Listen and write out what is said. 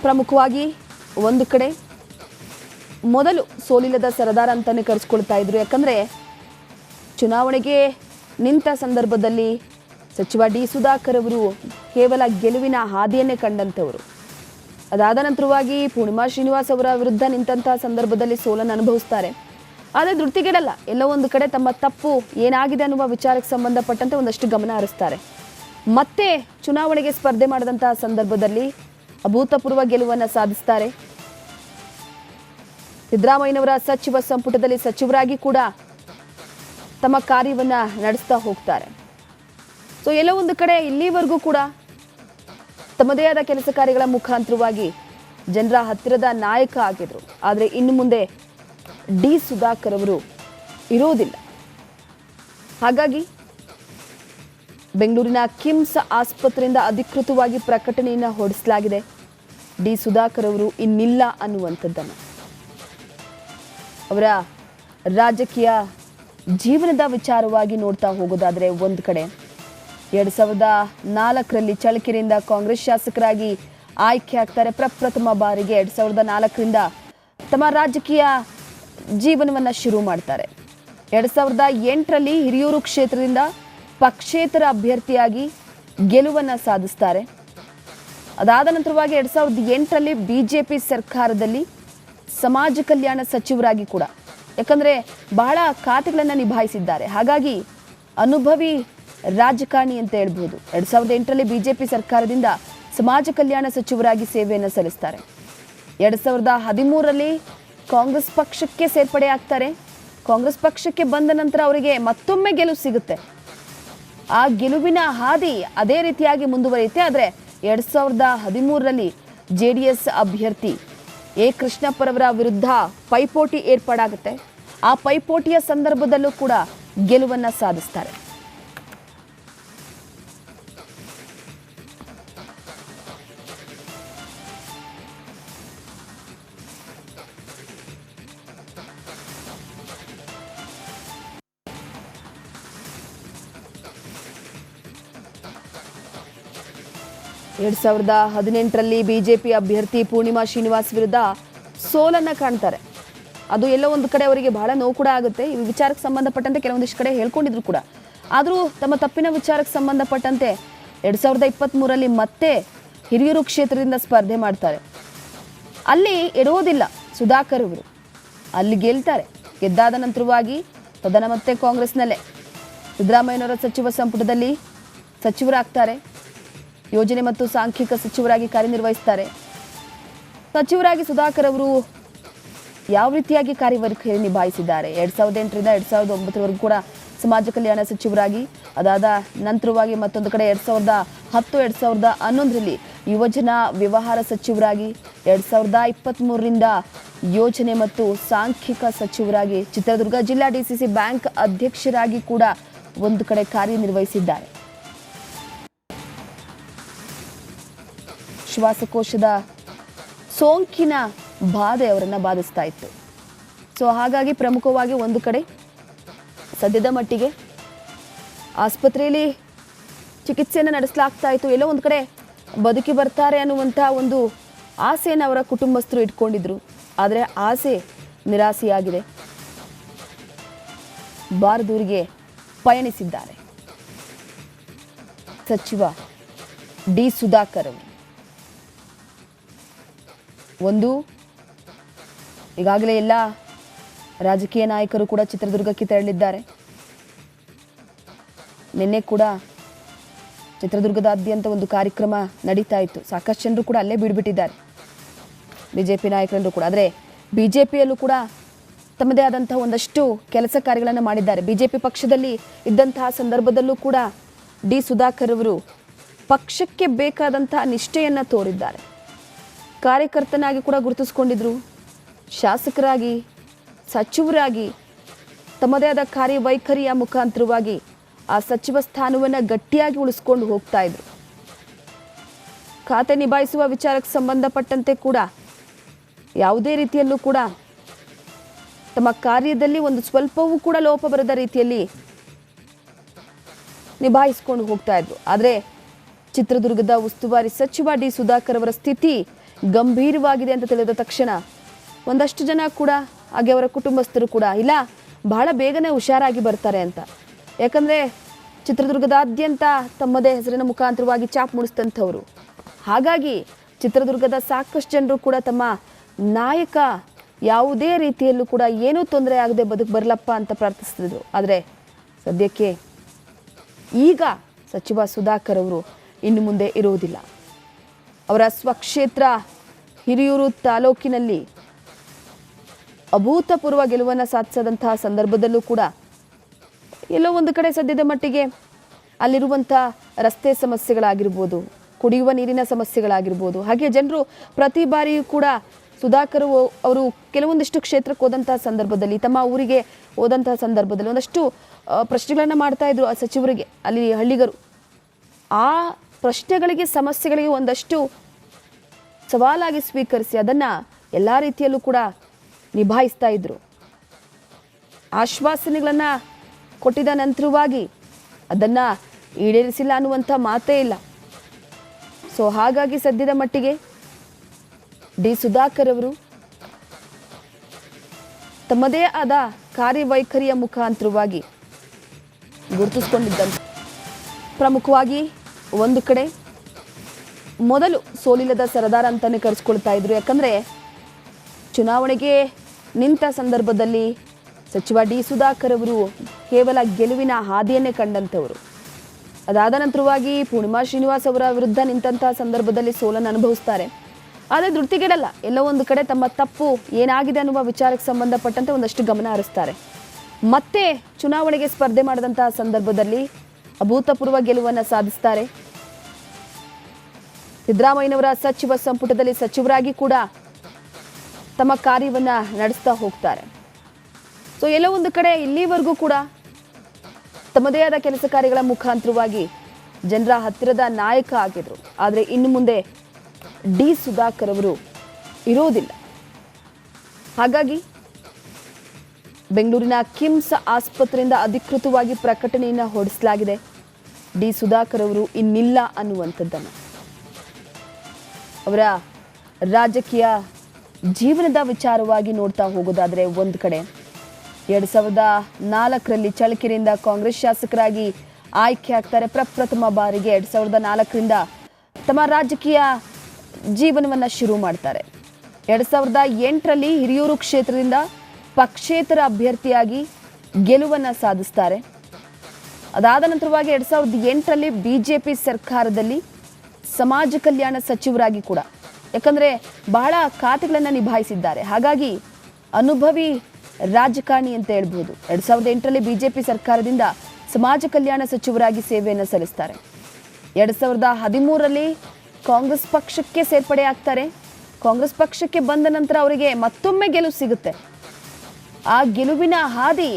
ಪ್ರಮುಖವಾಗಿ ಒಂದು ಕಡೆ ಮೊದಲು ಸೋಲಿಲ್ಲದ ಸರದಾರ ಅಂತಾನೆ ಕರೆಸ್ಕೊಳ್ತಾ ಇದ್ರು. ಯಾಕಂದರೆ ಚುನಾವಣೆಗೆ ನಿಂತ ಸಂದರ್ಭದಲ್ಲಿ ಸಚಿವ ಡಿ ಸುಧಾಕರ್ ಅವರು ಕೇವಲ ಗೆಲುವಿನ ಹಾದಿಯನ್ನೇ ಕಂಡಂಥವರು. ಅದಾದ ನಂತರವಾಗಿ ಪೂರ್ಣಿಮಾ ಶ್ರೀನಿವಾಸ್ ಅವರ ವಿರುದ್ಧ ನಿಂತಹ ಸಂದರ್ಭದಲ್ಲಿ ಸೋಲನ್ನು ಅನುಭವಿಸ್ತಾರೆ. ಆದರೆ ಧೃತಿಗೆಡಲ್ಲ, ಎಲ್ಲೋ ಒಂದು ಕಡೆ ತಮ್ಮ ತಪ್ಪು ಏನಾಗಿದೆ ಅನ್ನುವ ವಿಚಾರಕ್ಕೆ ಸಂಬಂಧಪಟ್ಟಂತೆ ಒಂದಷ್ಟು ಗಮನ ಹರಿಸ್ತಾರೆ. ಮತ್ತೆ ಚುನಾವಣೆಗೆ ಸ್ಪರ್ಧೆ ಮಾಡಿದಂತಹ ಸಂದರ್ಭದಲ್ಲಿ ಅಭೂತಪೂರ್ವ ಗೆಲುವನ್ನು ಸಾಧಿಸ್ತಾರೆ. ಸಿದ್ದರಾಮಯ್ಯನವರ ಸಚಿವ ಸಂಪುಟದಲ್ಲಿ ಸಚಿವರಾಗಿ ಕೂಡ ತಮ್ಮ ಕಾರ್ಯವನ್ನು ನಡೆಸ್ತಾ ಹೋಗ್ತಾರೆ. ಸೊ ಎಲ್ಲೋ ಒಂದು ಕಡೆ ಇಲ್ಲಿವರೆಗೂ ಕೂಡ ತಮ್ಮದೇ ಆದ ಕೆಲಸ ಕಾರ್ಯಗಳ ಮುಖಾಂತರವಾಗಿ ಜನರ ಹತ್ತಿರದ ನಾಯಕ ಆಗಿದ್ರು. ಆದರೆ ಇನ್ನು ಮುಂದೆ ಡಿ ಸುಧಾಕರ್ ಅವರು ಇರೋದಿಲ್ಲ. ಹಾಗಾಗಿ ಬೆಂಗಳೂರಿನ ಕಿಮ್ಸ್ ಆಸ್ಪತ್ರೆಯಿಂದ ಅಧಿಕೃತವಾಗಿ ಪ್ರಕಟಣೆಯನ್ನು ಹೊರಡಿಸಲಾಗಿದೆ. ಡಿ ಸುಧಾಕರ್ ಅವರು ಇನ್ನಿಲ್ಲ ಅನ್ನುವಂಥದ್ದನ್ನು. ಅವರ ರಾಜಕೀಯ ಜೀವನದ ವಿಚಾರವಾಗಿ ನೋಡ್ತಾ ಹೋಗೋದಾದರೆ ಒಂದು ಕಡೆ 2004ರಲ್ಲಿ ಚಳ್ಳಕೆರೆಯಿಂದ ಕಾಂಗ್ರೆಸ್ ಶಾಸಕರಾಗಿ ಆಯ್ಕೆ ಆಗ್ತಾರೆ. ಪ್ರಪ್ರಥಮ ಬಾರಿಗೆ 2004ರಿಂದ ತಮ್ಮ ರಾಜಕೀಯ ಜೀವನವನ್ನು ಶುರು ಮಾಡ್ತಾರೆ. 2008ರಲ್ಲಿ ಹಿರಿಯೂರು ಕ್ಷೇತ್ರದಿಂದ ಪಕ್ಷೇತರ ಅಭ್ಯರ್ಥಿಯಾಗಿ ಗೆಲುವನ್ನು ಸಾಧಿಸ್ತಾರೆ. ಅದಾದ ನಂತರವಾಗಿ 2008ರಲ್ಲಿ ಬಿಜೆಪಿ ಸರ್ಕಾರದಲ್ಲಿ ಸಮಾಜ ಕಲ್ಯಾಣ ಸಚಿವರಾಗಿ ಕೂಡ, ಯಾಕಂದರೆ ಬಹಳ ಖಾತೆಗಳನ್ನು ನಿಭಾಯಿಸಿದ್ದಾರೆ. ಹಾಗಾಗಿ ಅನುಭವಿ ರಾಜಕಾರಣಿ ಅಂತ ಹೇಳ್ಬೋದು. 2008ರಲ್ಲಿ ಬಿಜೆಪಿ ಸರ್ಕಾರದಿಂದ ಸಮಾಜ ಕಲ್ಯಾಣ ಸಚಿವರಾಗಿ ಸೇವೆಯನ್ನು ಸಲ್ಲಿಸ್ತಾರೆ. 2013ರಲ್ಲಿ ಕಾಂಗ್ರೆಸ್ ಪಕ್ಷಕ್ಕೆ ಸೇರ್ಪಡೆ ಆಗ್ತಾರೆ. ಕಾಂಗ್ರೆಸ್ ಪಕ್ಷಕ್ಕೆ ಬಂದ ನಂತರ ಅವರಿಗೆ ಮತ್ತೊಮ್ಮೆ ಗೆಲುವು ಸಿಗುತ್ತೆ. ಆ ಗೆಲುವಿನ ಹಾದಿ ಅದೇ ರೀತಿಯಾಗಿ ಮುಂದುವರಿಯುತ್ತೆ. ಆದರೆ 2013ರಲ್ಲಿ JDS ಅಭ್ಯರ್ಥಿ ಎ ಕೃಷ್ಣಪ್ಪರವರ ವಿರುದ್ಧ ಪೈಪೋಟಿ ಏರ್ಪಾಡಾಗುತ್ತೆ. ಆ ಪೈಪೋಟಿಯ ಸಂದರ್ಭದಲ್ಲೂ ಕೂಡ ಗೆಲುವನ್ನು ಸಾಧಿಸ್ತಾರೆ. ಎರಡ್ 2018ರಲ್ಲಿ ಬಿಜೆಪಿ ಅಭ್ಯರ್ಥಿ ಪೂರ್ಣಿಮಾ ಶ್ರೀನಿವಾಸ್ ವಿರುದ್ಧ ಸೋಲನ್ನು ಕಾಣ್ತಾರೆ. ಅದು ಎಲ್ಲೋ ಒಂದು ಕಡೆ ಅವರಿಗೆ ಬಹಳ ನೋವು ಕೂಡ ಆಗುತ್ತೆ. ಈ ವಿಚಾರಕ್ಕೆ ಸಂಬಂಧಪಟ್ಟಂತೆ ಕೆಲವೊಂದಿಷ್ಟು ಕಡೆ ಹೇಳ್ಕೊಂಡಿದ್ರು ಕೂಡ. ಆದರೂ ತಮ್ಮ ತಪ್ಪಿನ ವಿಚಾರಕ್ಕೆ ಸಂಬಂಧಪಟ್ಟಂತೆ 2023ರಲ್ಲಿ ಮತ್ತೆ ಹಿರಿಯೂರು ಕ್ಷೇತ್ರದಿಂದ ಸ್ಪರ್ಧೆ ಮಾಡ್ತಾರೆ. ಅಲ್ಲಿ ಇರೋದಿಲ್ಲ ಸುಧಾಕರ್ ಅವರು, ಅಲ್ಲಿ ಗೆಲ್ತಾರೆ. ಗೆದ್ದಾದ ನಂತರವಾಗಿ ತದನ ಮತ್ತೆ ಕಾಂಗ್ರೆಸ್ನಲ್ಲೇ ಸಿದ್ದರಾಮಯ್ಯನವರ ಸಚಿವ ಸಂಪುಟದಲ್ಲಿ ಸಚಿವರಾಗ್ತಾರೆ. ಯೋಜನೆ ಮತ್ತು ಸಾಂಖ್ಯಿಕ ಸಚಿವರಾಗಿ ಕಾರ್ಯನಿರ್ವಹಿಸ್ತಾರೆ. ಸಚಿವರಾಗಿ ಸುಧಾಕರ್ ಅವರು ಯಾವ ರೀತಿಯಾಗಿ ಕಾರ್ಯವೈಖರಿ ನಿಭಾಯಿಸಿದ್ದಾರೆ? 2008ರಿಂದ 2009ವರೆಗೂ ಕೂಡ ಸಮಾಜ ಕಲ್ಯಾಣ ಸಚಿವರಾಗಿ, ಅದಾದ ನಂತರವಾಗಿ ಮತ್ತೊಂದು ಕಡೆ 2010, 2011ರಲ್ಲಿ ಯುವಜನ ವ್ಯವಹಾರ ಸಚಿವರಾಗಿ, 2023ರಿಂದ ಯೋಜನೆ ಮತ್ತು ಸಾಂಖ್ಯಿಕ ಸಚಿವರಾಗಿ, ಚಿತ್ರದುರ್ಗ ಜಿಲ್ಲಾ DCC ಬ್ಯಾಂಕ್ ಅಧ್ಯಕ್ಷರಾಗಿ ಕೂಡ ಒಂದು ಕಡೆ ಕಾರ್ಯನಿರ್ವಹಿಸಿದ್ದಾರೆ. ಶ್ವಾಸಕೋಶದ ಸೋಂಕಿನ ಬಾಧೆ ಅವರನ್ನು ಬಾಧಿಸ್ತಾ ಇತ್ತು. ಸೊ ಹಾಗಾಗಿ ಪ್ರಮುಖವಾಗಿ ಒಂದು ಕಡೆ ಸದ್ಯದ ಮಟ್ಟಿಗೆ ಆಸ್ಪತ್ರೆಯಲ್ಲಿ ಚಿಕಿತ್ಸೆಯನ್ನು ನಡೆಸಲಾಗ್ತಾ ಇತ್ತು. ಎಲ್ಲೋ ಒಂದು ಕಡೆ ಬದುಕಿ ಬರ್ತಾರೆ ಅನ್ನುವಂಥ ಒಂದು ಆಸೆಯನ್ನು ಅವರ ಕುಟುಂಬಸ್ಥರು ಇಟ್ಕೊಂಡಿದ್ರು. ಆದರೆ ಆಸೆ ನಿರಾಸೆಯಾಗಿದೆ. ಬಾರದೂರಿಗೆ ಪಯಣಿಸಿದ್ದಾರೆ ಸಚಿವ ಡಿ ಸುಧಾಕರ್ ಅವರು. ಒಂದು, ಈಗಾಗಲೇ ಎಲ್ಲ ರಾಜಕೀಯ ನಾಯಕರು ಕೂಡ ಚಿತ್ರದುರ್ಗಕ್ಕೆ ತೆರಳಿದ್ದಾರೆ. ನಿನ್ನೆ ಕೂಡ ಚಿತ್ರದುರ್ಗದಾದ್ಯಂತ ಒಂದು ಕಾರ್ಯಕ್ರಮ ನಡೀತಾ ಇತ್ತು. ಸಾಕಷ್ಟು ಜನರು ಕೂಡ ಅಲ್ಲೇ ಬಿಡ್ಬಿಟ್ಟಿದ್ದಾರೆ, ಬಿಜೆಪಿ ನಾಯಕರು ಕೂಡ. ಆದರೆ ಬಿಜೆಪಿಯಲ್ಲೂ ಕೂಡ ತಮ್ಮದೇ ಆದಂತಹ ಒಂದಷ್ಟು ಕೆಲಸ ಕಾರ್ಯಗಳನ್ನು ಮಾಡಿದ್ದಾರೆ. ಬಿಜೆಪಿ ಪಕ್ಷದಲ್ಲಿ ಇದ್ದಂತಹ ಸಂದರ್ಭದಲ್ಲೂ ಕೂಡ ಡಿ ಸುಧಾಕರ್ ಅವರು ಪಕ್ಷಕ್ಕೆ ಬೇಕಾದಂತಹ ನಿಷ್ಠೆಯನ್ನು ತೋರಿದ್ದಾರೆ. ಕಾರ್ಯಕರ್ತನಾಗಿ ಕೂಡ ಗುರುತಿಸಿಕೊಂಡಿದ್ರು. ಶಾಸಕರಾಗಿ, ಸಚಿವರಾಗಿ ತಮ್ಮದೇ ಆದ ಕಾರ್ಯವೈಖರಿಯ ಮುಖಾಂತರವಾಗಿ ಆ ಸಚಿವ ಸ್ಥಾನವನ್ನು ಗಟ್ಟಿಯಾಗಿ ಉಳಿಸ್ಕೊಂಡು ಹೋಗ್ತಾ ಇದ್ರು. ಖಾತೆ ನಿಭಾಯಿಸುವ ವಿಚಾರಕ್ಕೆ ಸಂಬಂಧಪಟ್ಟಂತೆ ಕೂಡ ಯಾವುದೇ ರೀತಿಯಲ್ಲೂ ಕೂಡ ತಮ್ಮ ಕಾರ್ಯದಲ್ಲಿ ಒಂದು ಸ್ವಲ್ಪವೂ ಕೂಡ ಲೋಪ ಬರದ ರೀತಿಯಲ್ಲಿ ನಿಭಾಯಿಸಿಕೊಂಡು ಹೋಗ್ತಾ ಇದ್ರು. ಆದರೆ ಚಿತ್ರದುರ್ಗದ ಉಸ್ತುವಾರಿ ಸಚಿವ ಡಿ ಸುಧಾಕರ್ ಅವರ ಸ್ಥಿತಿ ಗಂಭೀರವಾಗಿದೆ ಅಂತ ತಿಳಿದ ತಕ್ಷಣ ಒಂದಷ್ಟು ಜನ ಕೂಡ ಹಾಗೆ ಅವರ ಕುಟುಂಬಸ್ಥರು ಕೂಡ ಇಲ್ಲ ಬಹಳ ಬೇಗನೆ ಹುಷಾರಾಗಿ ಬರ್ತಾರೆ ಅಂತ. ಯಾಕಂದರೆ ಚಿತ್ರದುರ್ಗದಾದ್ಯಂತ ತಮ್ಮದೇ ಹೆಸರಿನ ಮುಖಾಂತರವಾಗಿ ಚಾಪ್ ಮೂಡಿಸಿದಂಥವ್ರು. ಹಾಗಾಗಿ ಚಿತ್ರದುರ್ಗದ ಸಾಕಷ್ಟು ಜನರು ಕೂಡ ತಮ್ಮ ನಾಯಕ ಯಾವುದೇ ರೀತಿಯಲ್ಲೂ ಕೂಡ ಏನೂ ತೊಂದರೆ ಆಗದೆ ಬರಲಪ್ಪ ಅಂತ ಪ್ರಾರ್ಥಿಸ್ತಿದ್ರು. ಆದರೆ ಸದ್ಯಕ್ಕೆ ಈಗ ಸಚಿವ ಸುಧಾಕರ್ ಅವರು ಇನ್ನು ಮುಂದೆ ಇರುವುದಿಲ್ಲ. ಅವರ ಸ್ವಕ್ಷೇತ್ರ ಹಿರಿಯೂರು ತಾಲೂಕಿನಲ್ಲಿ ಅಭೂತಪೂರ್ವ ಗೆಲುವನ್ನು ಸಾಧಿಸದಂತಹ ಸಂದರ್ಭದಲ್ಲೂ ಕೂಡ ಎಲ್ಲೋ ಒಂದು ಕಡೆ ಸದ್ಯದ ಮಟ್ಟಿಗೆ ಅಲ್ಲಿರುವಂಥ ರಸ್ತೆ ಸಮಸ್ಯೆಗಳಾಗಿರ್ಬೋದು, ಕುಡಿಯುವ ನೀರಿನ ಸಮಸ್ಯೆಗಳಾಗಿರ್ಬೋದು, ಹಾಗೆ ಜನರು ಪ್ರತಿ ಬಾರಿಯೂ ಕೂಡ ಸುಧಾಕರ್ ಅವರು ಕೆಲವೊಂದಿಷ್ಟು ಕ್ಷೇತ್ರಕ್ಕೆ ಹೋದಂತಹ ಸಂದರ್ಭದಲ್ಲಿ, ತಮ್ಮ ಊರಿಗೆ ಹೋದಂತಹ ಸಂದರ್ಭದಲ್ಲಿ ಒಂದಷ್ಟು ಪ್ರಶ್ನೆಗಳನ್ನು ಮಾಡ್ತಾ ಇದ್ರು ಆ ಸಚಿವರಿಗೆ, ಅಲ್ಲಿ ಹಳ್ಳಿಗರು. ಆ ಪ್ರಶ್ನೆಗಳಿಗೆ ಸಮಸ್ಯೆಗಳಿಗೆ ಒಂದಷ್ಟು ಸವಾಲಾಗಿ ಸ್ವೀಕರಿಸಿ ಅದನ್ನು ಎಲ್ಲ ರೀತಿಯಲ್ಲೂ ಕೂಡ ನಿಭಾಯಿಸ್ತಾ ಇದ್ರು. ಆಶ್ವಾಸನೆಗಳನ್ನು ಕೊಟ್ಟಿದ ನಂತರವಾಗಿ ಅದನ್ನು ಈಡೇರಿಸಿಲ್ಲ ಅನ್ನುವಂಥ ಮಾತೇ ಇಲ್ಲ. ಸೊ ಹಾಗಾಗಿ ಸದ್ಯದ ಮಟ್ಟಿಗೆ ಡಿ ಸುಧಾಕರ್ ಅವರು ತಮ್ಮದೇ ಆದ ಕಾರ್ಯವೈಖರಿಯ ಮುಖಾಂತರವಾಗಿ ಗುರುತಿಸಿಕೊಂಡಿದ್ದಂತೆ ಪ್ರಮುಖವಾಗಿ ಒಂದು ಕಡೆ ಮೊದಲು ಸೋಲಿಲ್ಲದ ಸರದಾರ ಅಂತಾನೆ ಕರೆಸ್ಕೊಳ್ತಾ ಇದ್ರು. ಯಾಕಂದರೆ ಚುನಾವಣೆಗೆ ನಿಂತ ಸಂದರ್ಭದಲ್ಲಿ ಸಚಿವ ಡಿ ಸುಧಾಕರ್ ಅವರು ಕೇವಲ ಗೆಲುವಿನ ಹಾದಿಯನ್ನೇ ಕಂಡಂಥವರು. ಅದಾದ ನಂತರವಾಗಿ ಪೂರ್ಣಿಮಾ ಶ್ರೀನಿವಾಸ್ ಅವರ ವಿರುದ್ಧ ನಿಂತಹ ಸಂದರ್ಭದಲ್ಲಿ ಸೋಲನ್ನು ಅನುಭವಿಸ್ತಾರೆ. ಆದರೆ ಧೃತಿಗೆಡಲ್ಲ, ಎಲ್ಲೋ ಒಂದು ಕಡೆ ತಮ್ಮ ತಪ್ಪು ಏನಾಗಿದೆ ಅನ್ನುವ ವಿಚಾರಕ್ಕೆ ಸಂಬಂಧಪಟ್ಟಂತೆ ಒಂದಷ್ಟು ಗಮನ ಹರಿಸ್ತಾರೆ. ಮತ್ತೆ ಚುನಾವಣೆಗೆ ಸ್ಪರ್ಧೆ ಮಾಡಿದಂತಹ ಸಂದರ್ಭದಲ್ಲಿ ಅಭೂತಪೂರ್ವ ಗೆಲುವನ್ನು ಸಾಧಿಸ್ತಾರೆ. ಸಿದ್ದರಾಮಯ್ಯನವರ ಸಚಿವ ಸಂಪುಟದಲ್ಲಿ ಸಚಿವರಾಗಿ ಕೂಡ ತಮ್ಮ ಕಾರ್ಯವನ್ನು ನಡೆಸ್ತಾ ಹೋಗ್ತಾರೆ. ಸೊ ಎಲ್ಲೋ ಒಂದು ಕಡೆ ಇಲ್ಲಿವರೆಗೂ ಕೂಡ ತಮ್ಮದೇ ಆದ ಕೆಲಸ ಕಾರ್ಯಗಳ ಮುಖಾಂತರವಾಗಿ ಜನರ ಹತ್ತಿರದ ನಾಯಕ ಆಗಿದ್ರು. ಆದರೆ ಇನ್ನು ಮುಂದೆ ಡಿ ಸುಧಾಕರ್ ಅವರು ಇರೋದಿಲ್ಲ. ಹಾಗಾಗಿ ಬೆಂಗಳೂರಿನ ಕಿಮ್ಸ್ ಆಸ್ಪತ್ರೆಯಿಂದ ಅಧಿಕೃತವಾಗಿ ಪ್ರಕಟಣೆಯನ್ನು ಹೊರಡಿಸಲಾಗಿದೆ. ಡಿ ಸುಧಾಕರ್ ಅವರು ಇನ್ನಿಲ್ಲ ಅನ್ನುವಂಥದ್ದನ್ನು. ಅವರ ರಾಜಕೀಯ ಜೀವನದ ವಿಚಾರವಾಗಿ ನೋಡ್ತಾ ಹೋಗೋದಾದರೆ ಒಂದು ಕಡೆ 2004ರಲ್ಲಿ ಚಳ್ಳಕೆರೆಯಿಂದ ಕಾಂಗ್ರೆಸ್ ಶಾಸಕರಾಗಿ ಆಯ್ಕೆ ಆಗ್ತಾರೆ. ಪ್ರಪ್ರಥಮ ಬಾರಿಗೆ 2004ರಿಂದ ತಮ್ಮ ರಾಜಕೀಯ ಜೀವನವನ್ನು ಶುರು ಮಾಡ್ತಾರೆ. 2008ರಲ್ಲಿ ಹಿರಿಯೂರು ಕ್ಷೇತ್ರದಿಂದ ಪಕ್ಷೇತರ ಅಭ್ಯರ್ಥಿಯಾಗಿ ಗೆಲುವನ್ನು ಸಾಧಿಸ್ತಾರೆ. ಅದಾದ ನಂತರವಾಗಿ 2008ರಲ್ಲಿ BJP ಸರ್ಕಾರದಲ್ಲಿ ಸಮಾಜ ಕಲ್ಯಾಣ ಸಚಿವರಾಗಿ ಕೂಡ, ಯಾಕಂದರೆ ಬಹಳ ಖಾತೆಗಳನ್ನು ನಿಭಾಯಿಸಿದ್ದಾರೆ. ಹಾಗಾಗಿ ಅನುಭವಿ ರಾಜಕಾರಣಿ ಅಂತ ಹೇಳ್ಬೋದು. 2008ರಲ್ಲಿ BJP ಸರ್ಕಾರದಿಂದ ಸಮಾಜ ಕಲ್ಯಾಣ ಸಚಿವರಾಗಿ ಸೇವೆಯನ್ನು ಸಲ್ಲಿಸ್ತಾರೆ. 2013ರಲ್ಲಿ ಕಾಂಗ್ರೆಸ್ ಪಕ್ಷಕ್ಕೆ ಸೇರ್ಪಡೆ ಆಗ್ತಾರೆ. ಕಾಂಗ್ರೆಸ್ ಪಕ್ಷಕ್ಕೆ ಬಂದ ನಂತರ ಅವರಿಗೆ ಮತ್ತೊಮ್ಮೆ ಗೆಲುವು ಸಿಗುತ್ತೆ. ಆ ಗೆಲುವಿನ ಹಾದಿ